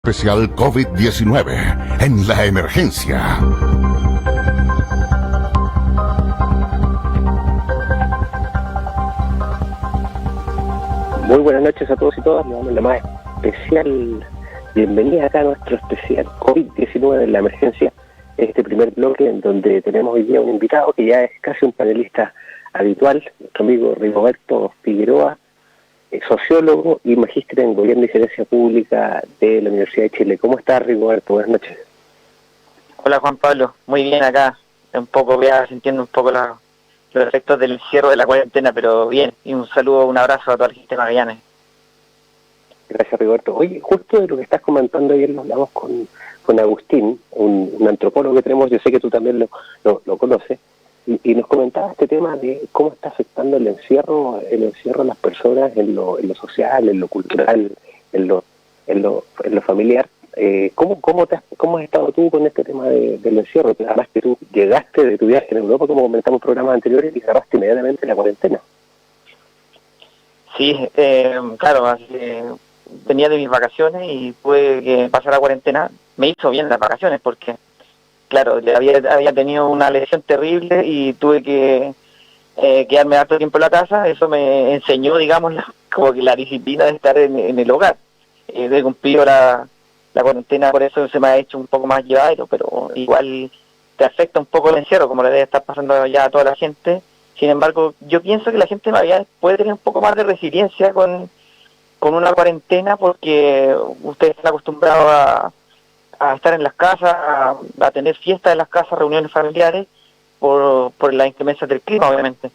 Especial COVID-19 en la emergencia. Muy buenas noches a todos y todas, le damos la más especial bienvenida acá a nuestro especial COVID-19 en la emergencia, este primer bloque en donde tenemos hoy día un invitado que ya es casi un panelista habitual, nuestro amigo Rigoberto Figueroa, sociólogo y magíster en Gobierno y Gerencia Pública de la Universidad de Chile. ¿Cómo estás, Rigoberto? Buenas noches. Hola, Juan Pablo. Muy bien acá. Un poco ya sintiendo un poco los efectos del encierro de la cuarentena, pero bien. Y un saludo, un abrazo a toda la gente de Magallanes. Gracias, Rigoberto. Oye, justo de lo que estás comentando ayer lo hablamos con Agustín, un antropólogo que tenemos, yo sé que tú también lo conoces, y nos comentaba este tema de cómo está afectando el encierro a las personas en lo social, en lo cultural, en lo familiar. ¿Cómo has estado tú con este tema del encierro? Además que tú llegaste de tu viaje en Europa, como comentamos en programas anteriores, y cerraste inmediatamente la cuarentena. Sí, claro, venía de mis vacaciones y tuve que pasar la cuarentena. Me hizo bien las vacaciones porque, claro, había tenido una lesión terrible y tuve que quedarme harto tiempo en la casa. Eso me enseñó, digamos, como que la disciplina de estar en el hogar. He cumplido la cuarentena, por eso se me ha hecho un poco más llevadero, pero igual te afecta un poco el encierro, como le debe estar pasando ya a toda la gente. Sin embargo, yo pienso que la gente todavía puede tener un poco más de resiliencia con una cuarentena, porque ustedes están acostumbrados a estar en las casas, a tener fiestas en las casas, reuniones familiares, por las inclemencias del clima, obviamente.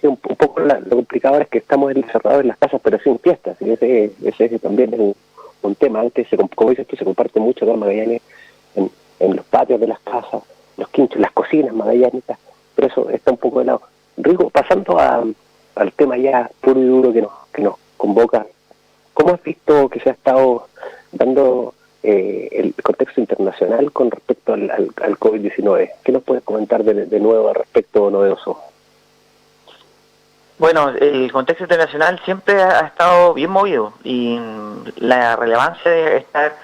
Sí, un poco lo complicado es que estamos encerrados en las casas, pero sin fiestas, y ese también es un tema. Antes, como dices tú, se comparte mucho acá en Magallanes, en los patios de las casas, los quinchos, las cocinas magallánicas, pero eso está un poco de lado. Rigo, pasando al tema ya puro y duro que nos convoca, ¿cómo has visto que se ha estado dando el contexto internacional con respecto al COVID-19? ¿Qué nos puedes comentar de nuevo al respecto, novedoso? Bueno, el contexto internacional siempre ha estado bien movido, y la relevancia de estar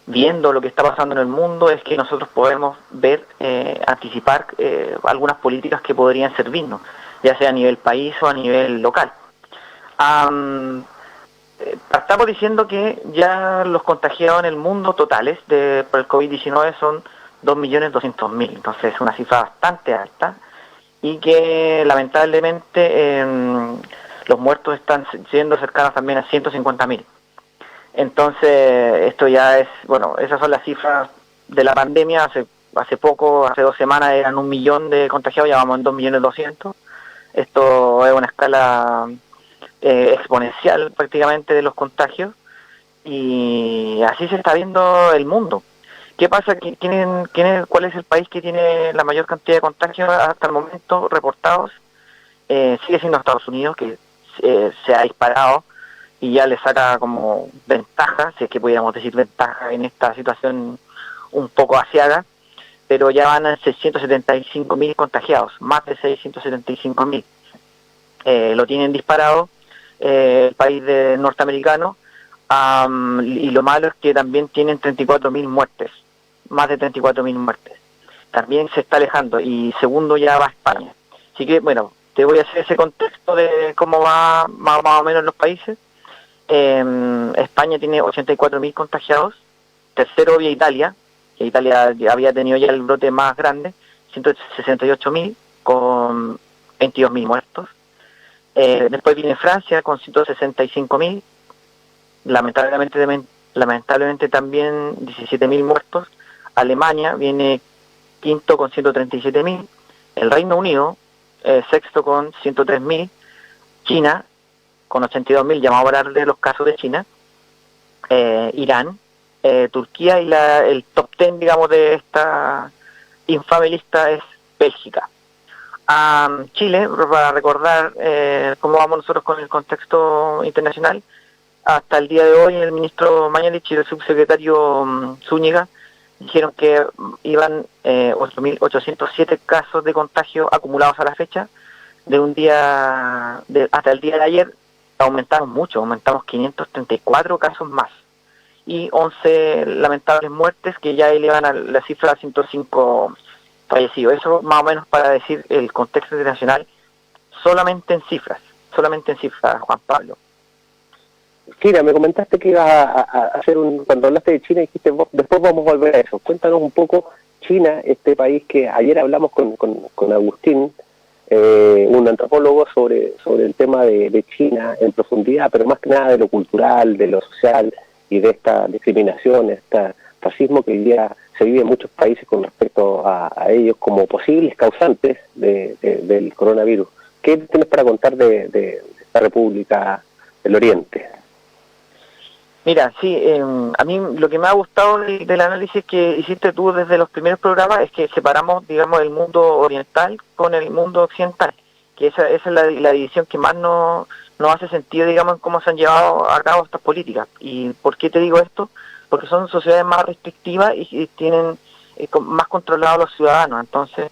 viendo lo que está pasando en el mundo es que nosotros podemos ver, anticipar algunas políticas que podrían servirnos, ya sea a nivel país o a nivel local. Estamos diciendo que ya los contagiados en el mundo totales por el COVID-19 son 2.200.000, entonces es una cifra bastante alta, y que lamentablemente los muertos están siendo cercanos también a 150.000. Entonces esto ya es, bueno, esas son las cifras de la pandemia. Hace poco, hace 2 semanas eran 1 millón de contagiados, ya vamos en 2.200.000. Esto es una escala exponencial prácticamente de los contagios, y así se está viendo el mundo. ¿Qué pasa? ¿Cuál es el país que tiene la mayor cantidad de contagios hasta el momento reportados? Sigue siendo Estados Unidos, que se ha disparado y ya le saca como ventaja, si es que pudiéramos decir ventaja en esta situación un poco asiaga, pero ya van a 675.000 contagiados, más de 675.000. Lo tienen disparado el país norteamericano, y lo malo es que también tienen 34.000 muertes, más de 34.000 muertes. También se está alejando, y segundo ya va España. Así que, bueno, te voy a hacer ese contexto de cómo va más o menos los países. España tiene 84.000 contagiados, tercero viene Italia, que Italia había tenido ya el brote más grande, 168.000 con 22.000 muertos. Después viene Francia con 165.000, lamentablemente también 17.000 muertos. Alemania viene quinto con 137.000, el Reino Unido sexto con 103.000, China con 82.000, ya vamos a hablar de los casos de China, Irán, Turquía, y el top 10, digamos, de esta infame lista es Bélgica. Chile, para recordar cómo vamos nosotros con el contexto internacional, hasta el día de hoy el ministro Mañalich y el subsecretario Zúñiga dijeron que iban 8.807 casos de contagio acumulados a la fecha. De un día hasta el día de ayer aumentamos mucho, aumentamos 534 casos más, y 11 lamentables muertes que ya elevan a la cifra a 105 fallecidos. Eso más o menos para decir el contexto internacional solamente en cifras, Juan Pablo. China, me comentaste que ibas a hacer cuando hablaste de China dijiste, después vamos a volver a eso. Cuéntanos un poco, China, este país que ayer hablamos con Agustín, un antropólogo, sobre el tema de China en profundidad, pero más que nada de lo cultural, de lo social y de esta discriminación, este racismo que hoy día se vive en muchos países con respecto a ellos como posibles causantes del coronavirus. ¿Qué tienes para contar de esta República del Oriente? Mira, sí, a mí lo que me ha gustado del análisis que hiciste tú desde los primeros programas es que separamos, digamos, el mundo oriental con el mundo occidental, que esa es la división que más no hace sentido, digamos, en cómo se han llevado a cabo estas políticas. ¿Y por qué te digo esto? Porque son sociedades más restrictivas y tienen más controlados los ciudadanos. Entonces,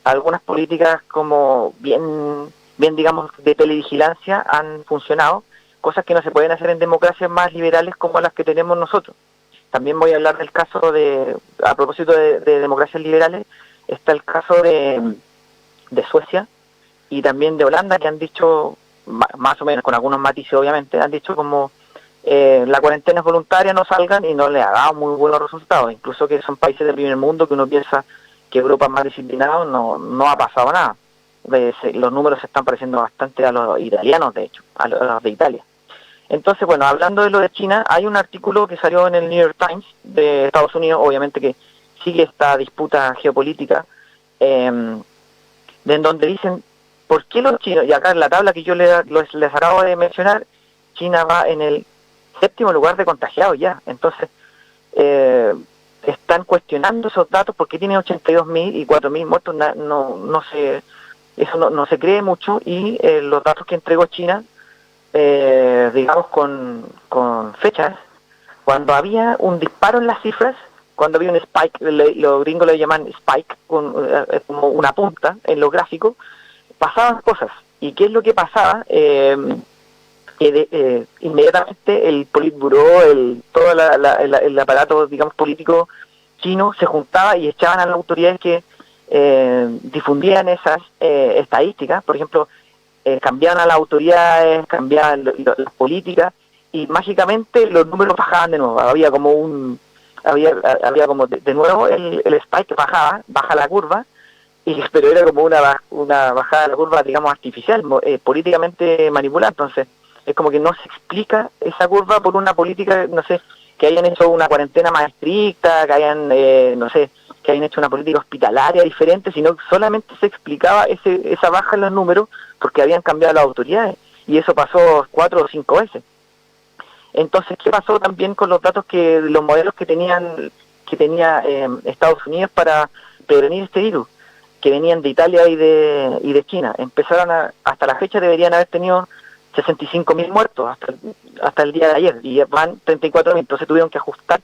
algunas políticas como bien digamos, de televigilancia han funcionado, cosas que no se pueden hacer en democracias más liberales como las que tenemos nosotros. También voy a hablar del caso a propósito de democracias liberales, está el caso de Suecia y también de Holanda, que han dicho, más o menos con algunos matices obviamente, han dicho como la cuarentena es voluntaria, no salgan, y no les ha dado muy buenos resultados, incluso que son países del primer mundo que uno piensa que Europa es más disciplinado, no ha pasado nada. Los números se están pareciendo bastante a los italianos, de hecho, a los de Italia. Entonces, bueno, hablando de lo de China, hay un artículo que salió en el New York Times de Estados Unidos, obviamente que sigue esta disputa geopolítica, en donde dicen, ¿por qué los chinos? Y acá en la tabla que yo les acabo de mencionar, China va en el 7º lugar de contagiados ya. Entonces, están cuestionando esos datos porque tiene 82.000 y 4.000 muertos, eso no se cree mucho, y los datos que entregó China, digamos con fechas, cuando había un disparo en las cifras, cuando había un spike, los gringos le llaman spike, como una punta en los gráficos, pasaban cosas. ¿Y qué es lo que pasaba? Inmediatamente el Politburó, todo el aparato, digamos, político chino se juntaba y echaban a las autoridades que difundían esas estadísticas. Por ejemplo, cambiaban a las autoridades, cambiaban las políticas, y mágicamente los números bajaban de nuevo. Había como de nuevo el spike baja la curva, pero era como una bajada de la curva, digamos, artificial, políticamente manipulada. Entonces es como que no se explica esa curva por una política, no sé, que hayan hecho una cuarentena más estricta, que hayan, que hayan hecho una política hospitalaria diferente, sino que solamente se explicaba esa baja en los números porque habían cambiado las autoridades, y eso pasó 4 o 5 veces. Entonces, ¿qué pasó también con los datos los modelos que tenía Estados Unidos para prevenir este virus, que venían de Italia y de China? Empezaron hasta la fecha deberían haber tenido 65.000 muertos hasta el día de ayer, y van 34.000. Entonces tuvieron que ajustar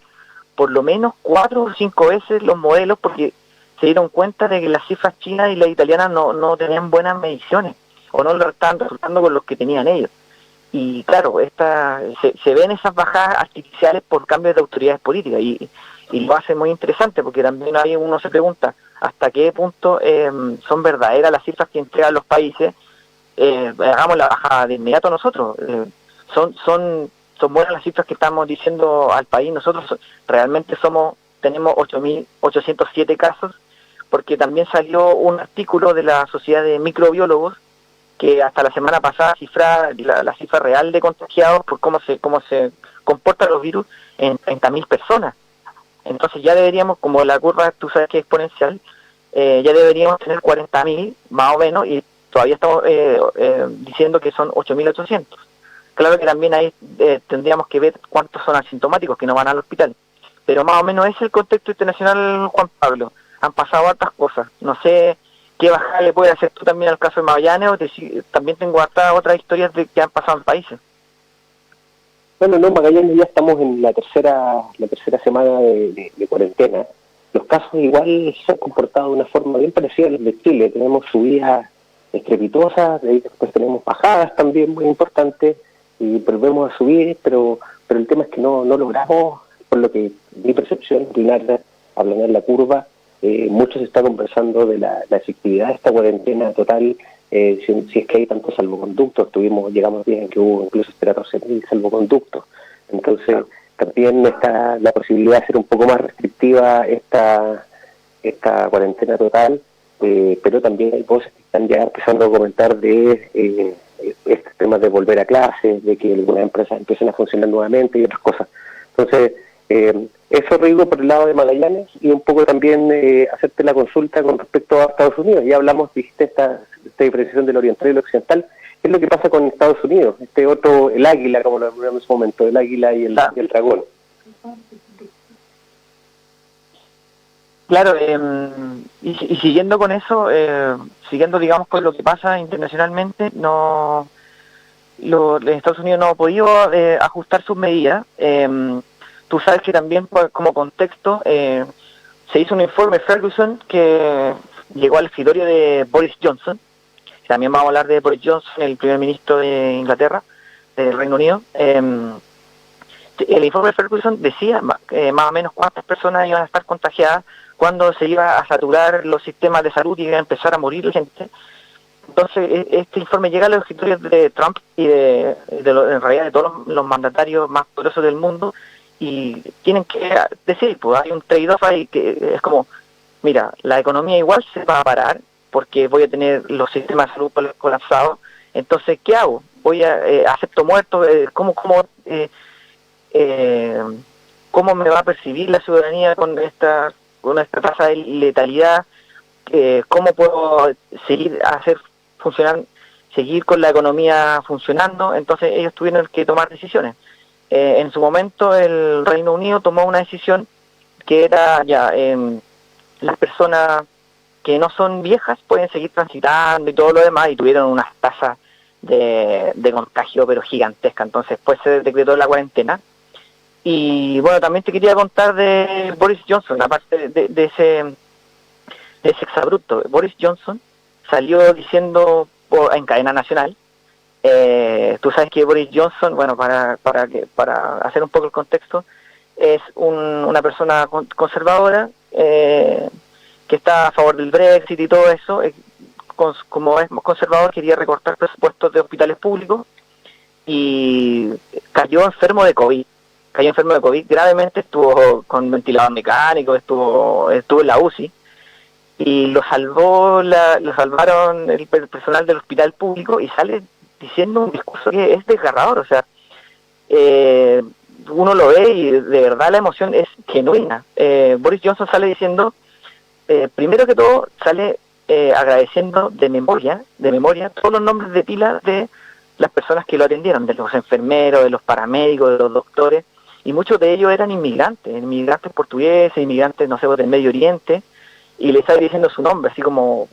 por lo menos 4 o 5 veces los modelos porque se dieron cuenta de que las cifras chinas y las italianas no tenían buenas mediciones, o no lo estaban resultando con los que tenían ellos. Y claro, se ven esas bajadas artificiales por cambios de autoridades políticas, y lo hace muy interesante porque también ahí uno se pregunta hasta qué punto son verdaderas las cifras que entregan los países. Hagamos la bajada de inmediato nosotros. Son buenas las cifras que estamos diciendo al país. Nosotros realmente tenemos 8.807 casos, porque también salió un artículo de la Sociedad de Microbiólogos que hasta la semana pasada cifra la cifra real de contagiados por cómo se comportan los virus en 30.000 personas. Entonces ya deberíamos, como la curva tú sabes que es exponencial, ya deberíamos tener 40.000 más o menos, y todavía estamos diciendo que son 8.800. Claro que también ahí tendríamos que ver cuántos son asintomáticos que no van al hospital, pero más o menos ese es el contexto internacional, Juan Pablo. Han pasado hartas cosas, no sé qué bajada le puede hacer tú también al caso de Magallanes, o también tengo hartas otras historias que han pasado en países. Bueno, no, Magallanes ya estamos en la tercera semana de cuarentena. Los casos igual se han comportado de una forma bien parecida a los de Chile. Tenemos subidas estrepitosas, de ahí después tenemos bajadas también muy importantes, y volvemos a subir, pero el tema es que no logramos por lo que mi percepción, aplanar la curva. Mucho se está conversando de la efectividad de esta cuarentena total, si es que hay tantos salvoconductos. Llegamos días en que hubo incluso 14.000 salvoconductos. Entonces, también está la posibilidad de hacer un poco más restrictiva esta cuarentena total, pero también hay voces que están ya empezando a comentar de estos temas de volver a clases, de que algunas empresas empiecen a funcionar nuevamente y otras cosas. Entonces, eso, Rodrigo, por el lado de Magallanes, y un poco también hacerte la consulta con respecto a Estados Unidos. Ya hablamos, dijiste, esta diferenciación del oriental y el occidental. ¿Qué es lo que pasa con Estados Unidos? El águila, como lo hablamos en ese momento, el águila y el dragón. Claro, y siguiendo con eso, siguiendo, digamos, con lo que pasa internacionalmente, Estados Unidos no ha podido ajustar sus medidas. Tú sabes que también, como contexto, se hizo un informe Ferguson que llegó al escritorio de Boris Johnson. También vamos a hablar de Boris Johnson, el primer ministro de Inglaterra, del Reino Unido. El informe Ferguson decía más o menos cuántas personas iban a estar contagiadas, cuándo se iba a saturar los sistemas de salud y iba a empezar a morir la gente. Entonces, este informe llega a los escritorios de Trump y en realidad de todos los mandatarios más poderosos del mundo, y tienen que decir, pues hay un trade-off ahí que es como, mira, la economía igual se va a parar porque voy a tener los sistemas de salud colapsados. Entonces, ¿qué hago? ¿Acepto muertos? ¿Cómo me va a percibir la ciudadanía con esta tasa de letalidad? ¿Cómo puedo seguir con la economía funcionando? Entonces ellos tuvieron que tomar decisiones. En su momento el Reino Unido tomó una decisión que era las personas que no son viejas pueden seguir transitando y todo lo demás, y tuvieron unas tasas de contagio pero gigantesca. Entonces después se decretó la cuarentena. Y bueno, también te quería contar de Boris Johnson, aparte de ese exabrupto. Boris Johnson salió diciendo en cadena nacional, tú sabes que Boris Johnson, bueno, para hacer un poco el contexto, es una persona conservadora, que está a favor del Brexit y todo eso. Como es conservador, quería recortar presupuestos de hospitales públicos y cayó enfermo de COVID gravemente, estuvo con ventilador mecánico, estuvo en la UCI, y lo salvaron el personal del hospital público, y sale diciendo un discurso que es desgarrador. O sea, uno lo ve y de verdad la emoción es genuina. Boris Johnson sale diciendo, primero que todo, sale agradeciendo de memoria todos los nombres de pila de las personas que lo atendieron, de los enfermeros, de los paramédicos, de los doctores, y muchos de ellos eran inmigrantes portugueses, inmigrantes, no sé, del Medio Oriente, y les estaba diciendo su nombre, así como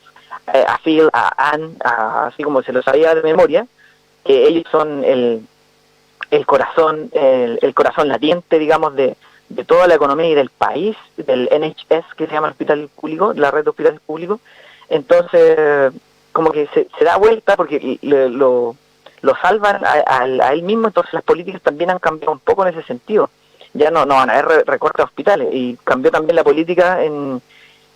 a Phil, a Anne, así como se lo sabía de memoria, que ellos son el corazón latiente, digamos, de toda la economía y del país, del NHS, que se llama el hospital público, la red de hospitales públicos. Entonces, como que se da vuelta porque lo salvan a él mismo. Entonces las políticas también han cambiado un poco en ese sentido. Ya no van a haber recortes a hospitales, y cambió también la política en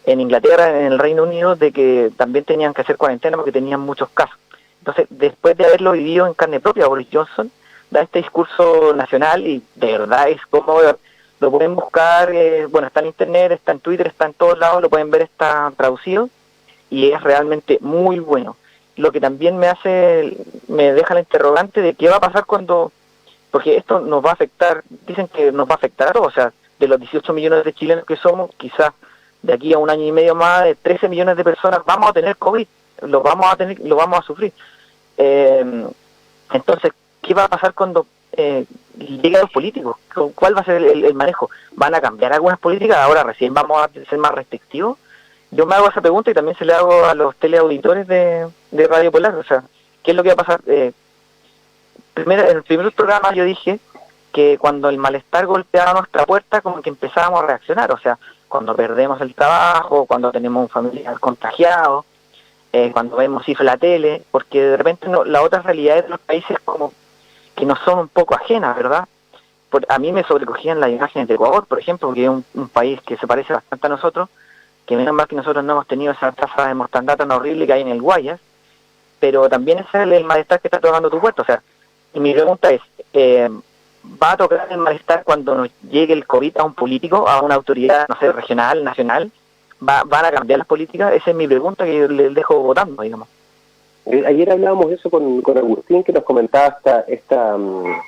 Inglaterra, en el Reino Unido, de que también tenían que hacer cuarentena porque tenían muchos casos. Entonces, después de haberlo vivido en carne propia, Boris Johnson da este discurso nacional, y de verdad es como, lo pueden buscar, bueno, está en internet, está en Twitter, está en todos lados, lo pueden ver, está traducido, y es realmente muy bueno. Lo que también me deja la interrogante de qué va a pasar porque esto nos va a afectar, dicen que nos va a afectar a todos. O sea, de los 18 millones de chilenos que somos, quizás de aquí a un año y medio más, de 13 millones de personas vamos a tener COVID, lo vamos a sufrir. Entonces, ¿qué va a pasar cuando lleguen los políticos? ¿Cuál va a ser el manejo? ¿Van a cambiar algunas políticas? Ahora recién vamos a ser más restrictivos. Yo me hago esa pregunta, y también se le hago a los teleauditores de Radio Polar. O sea, ¿qué es lo que va a pasar? En el primer programa yo dije que cuando el malestar golpeaba nuestra puerta, como que empezábamos a reaccionar. O sea, cuando perdemos el trabajo, cuando tenemos un familiar contagiado, cuando vemos cifras en la tele, porque de repente las otras realidades de los países como que nos son un poco ajenas, ¿verdad? a mí me sobrecogían las imágenes de Ecuador, por ejemplo, que es un país que se parece bastante a nosotros, que menos mal que nosotros no hemos tenido esa tasa de mortandad tan horrible que hay en el Guayas, pero también ese es el malestar que está tocando tu puerto. O sea, y mi pregunta es, ¿va a tocar el malestar cuando nos llegue el COVID a un político, a una autoridad, no sé, regional, nacional? ¿Van a cambiar las políticas? Esa es mi pregunta que yo les dejo votando, digamos. Ayer hablábamos de eso con Agustín, que nos comentaba esta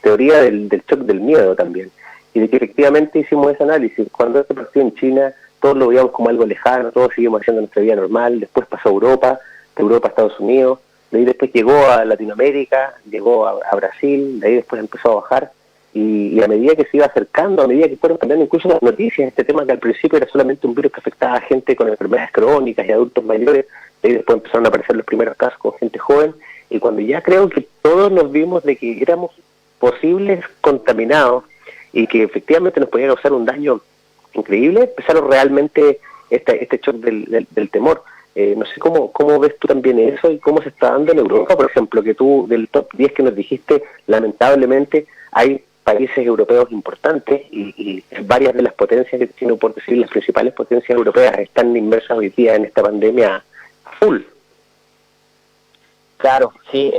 teoría del shock del miedo también, y de que efectivamente hicimos ese análisis. Cuando se partió en China, todos lo veíamos como algo lejano, todos seguimos haciendo nuestra vida normal, después pasó a Europa, de Europa a Estados Unidos, de ahí después llegó a Latinoamérica, llegó a Brasil, de ahí después empezó a bajar, y a medida que se iba acercando, a medida que fueron cambiando incluso las noticias, este tema que al principio era solamente un virus que afectaba a gente con enfermedades crónicas y adultos mayores, de ahí después empezaron a aparecer los primeros casos con gente joven, y cuando ya creo que todos nos vimos de que éramos posibles contaminados y que efectivamente nos podía causar un daño increíble, empezaron realmente este shock del temor. No sé cómo ves tú también eso y cómo se está dando en Europa, por ejemplo, que tú del top 10 que nos dijiste, lamentablemente hay países europeos importantes y varias de las potencias, que sino por decir las principales potencias europeas, están inmersas hoy día en esta pandemia a full. Claro, sí,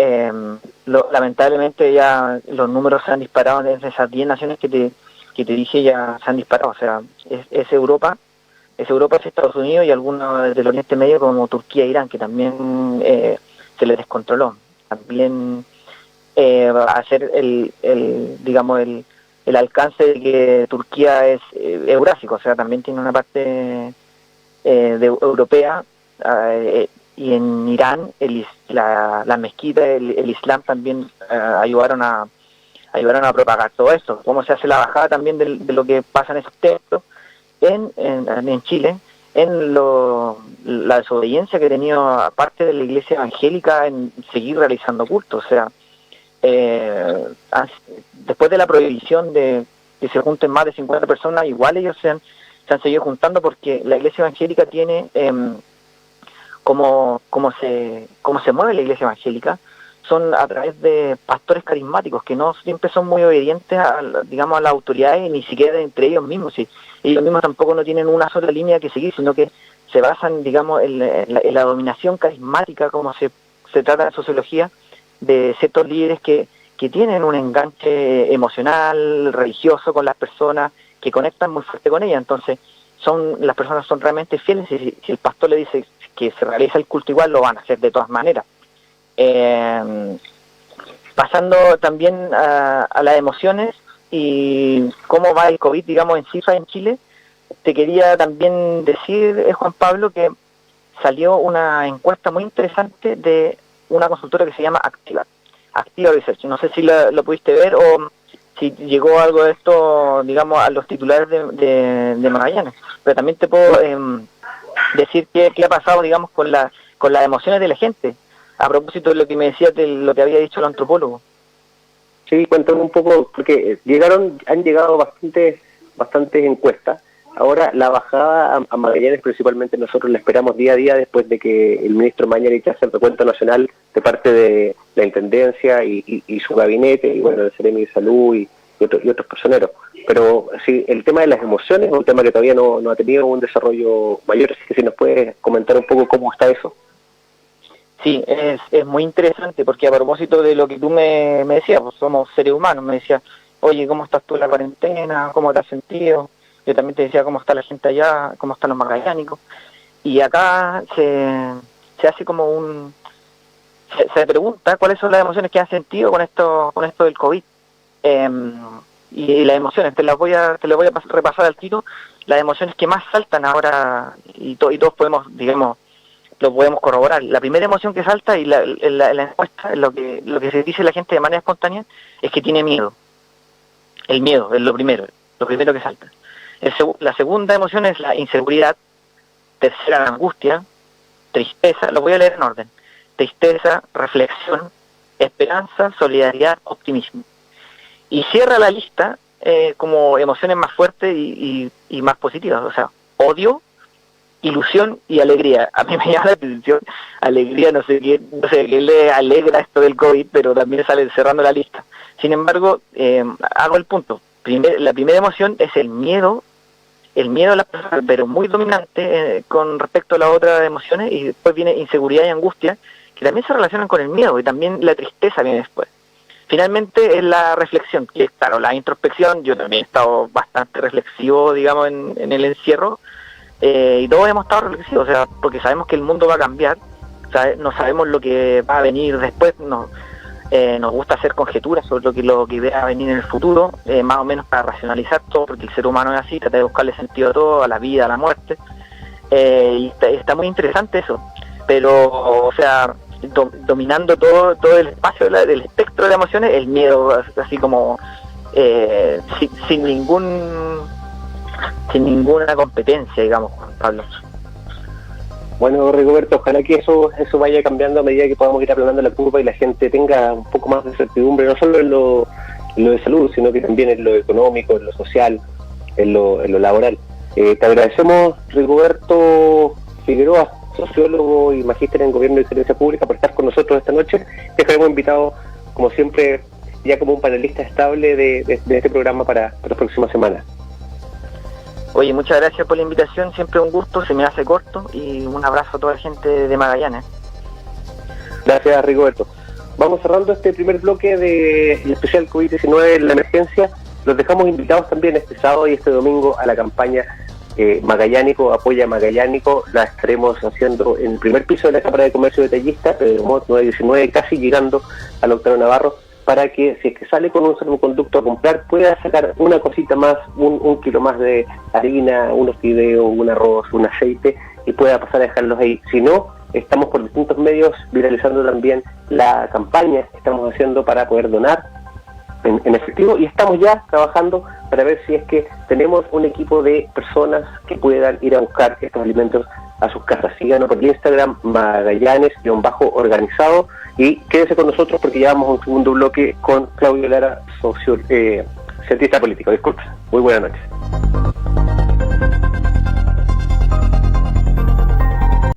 lamentablemente ya los números se han disparado desde esas 10 naciones que te dije, ya se han disparado. O sea, es Europa, es Estados Unidos y algunos del Oriente Medio como Turquía e Irán, que también se les descontroló. También hacer digamos el alcance de que Turquía es eurásico, o sea, también tiene una parte europea, y en Irán la mezquita, el Islam también ayudaron a propagar todo esto. Cómo se hace la bajada también de lo que pasa en esos textos en Chile, en la desobediencia que ha tenido parte de la iglesia evangélica en seguir realizando cultos. O sea, después de la prohibición de que se junten más de 50 personas, igual ellos se han seguido juntando, porque la iglesia evangélica tiene cómo se mueve la iglesia evangélica son a través de pastores carismáticos que no siempre son muy obedientes a las autoridades, ni siquiera entre ellos mismos. ¿Sí? Ellos mismos tampoco no tienen una sola línea que seguir, sino que se basan, digamos, en la dominación carismática, como se trata en sociología, de ciertos líderes que tienen un enganche emocional, religioso con las personas, que conectan muy fuerte con ellas. Entonces, las personas son realmente fieles, y si el pastor le dice que se realiza el culto igual, lo van a hacer de todas maneras. Pasando también a las emociones y cómo va el COVID, digamos, en cifras en Chile, te quería también decir, Juan Pablo, que salió una encuesta muy interesante de una consultora que se llama Activa Research. No sé si lo pudiste ver o si llegó algo de esto, digamos, a los titulares de Magallanes, pero también te puedo decir qué ha pasado, digamos, con las emociones de la gente, a propósito de lo que me decías de lo que había dicho el antropólogo. Sí, cuéntame un poco, porque han llegado bastantes encuestas. Ahora la bajada a Magallanes principalmente nosotros la esperamos día a día, después de que el ministro Mañalich hace el recuento nacional de parte de la Intendencia y su gabinete, y bueno, el Seremi de Salud y otros personeros. Pero sí, el tema de las emociones es un tema que todavía no ha tenido un desarrollo mayor, así que si nos puedes comentar un poco cómo está eso. Sí, es muy interesante, porque a propósito de lo que tú me decías, pues somos seres humanos, me decías, oye, ¿cómo estás tú en la cuarentena? ¿Cómo te has sentido? Yo también te decía cómo está la gente allá, cómo están los magallánicos, y acá se hace como se pregunta cuáles son las emociones que han sentido con esto del COVID, y las emociones, te lo voy a repasar al tiro, las emociones que más saltan ahora, y todos podemos, digamos, lo podemos corroborar. La primera emoción que salta, y la encuesta, lo que se dice la gente de manera espontánea, es que tiene miedo. El miedo es lo primero que salta. La segunda emoción es la inseguridad. Tercera, la angustia. Tristeza, lo voy a leer en orden. Tristeza, reflexión, esperanza, solidaridad, optimismo. Y cierra la lista como emociones más fuertes y más positivas. O sea, odio, ilusión y alegría. A mí me llama la atención alegría, no sé qué le alegra esto del COVID, pero también sale cerrando la lista. Sin embargo, hago el punto. la primera emoción es el miedo a las personas, pero muy dominante con respecto a las otras emociones, y después viene inseguridad y angustia, que también se relacionan con el miedo, y también la tristeza viene después. Finalmente es la reflexión, que es claro, la introspección. Yo también he estado bastante reflexivo, digamos, en el encierro, y todos hemos estado reflexivos, o sea, porque sabemos que el mundo va a cambiar, no sabemos lo que va a venir después, nos gusta hacer conjeturas sobre lo que va a venir en el futuro, más o menos para racionalizar todo, porque el ser humano es así, trata de buscarle sentido a todo, a la vida, a la muerte, y está muy interesante eso, pero, o sea, dominando todo el espacio del espectro de emociones, el miedo, así como sin ninguna competencia, digamos, Juan Pablo. Bueno, Rigoberto, ojalá que eso vaya cambiando a medida que podamos ir aplanando la curva y la gente tenga un poco más de certidumbre, no solo en lo de salud, sino que también en lo económico, en lo social, en lo laboral. Te agradecemos, Rigoberto Figueroa, sociólogo y magíster en Gobierno y Gerencia Pública, por estar con nosotros esta noche. Te hemos invitado, como siempre, ya como un panelista estable de este programa para las próximas semanas. Oye, muchas gracias por la invitación, siempre un gusto, se me hace corto, y un abrazo a toda la gente de Magallanes. Gracias, Rigoberto. Vamos cerrando este primer bloque del especial COVID-19 en la emergencia. Los dejamos invitados también este sábado y este domingo a la campaña Magallánico, Apoya Magallánico. La estaremos haciendo en el primer piso de la Cámara de Comercio Detallista, Pedro Montt 919, casi llegando al Octavio Navarro, para que, si es que sale con un salvoconducto a comprar, pueda sacar una cosita más, un kilo más de harina, unos fideos, un arroz, un aceite, y pueda pasar a dejarlos ahí. Si no, estamos por distintos medios viralizando también la campaña que estamos haciendo para poder donar en efectivo, y estamos ya trabajando para ver si es que tenemos un equipo de personas que puedan ir a buscar estos alimentos a sus casas. Síganos por el Instagram, Magallanes_organizado, y quédese con nosotros porque ya vamos a un segundo bloque con Claudio Lara, cientista político. Disculpe. Muy buenas noches.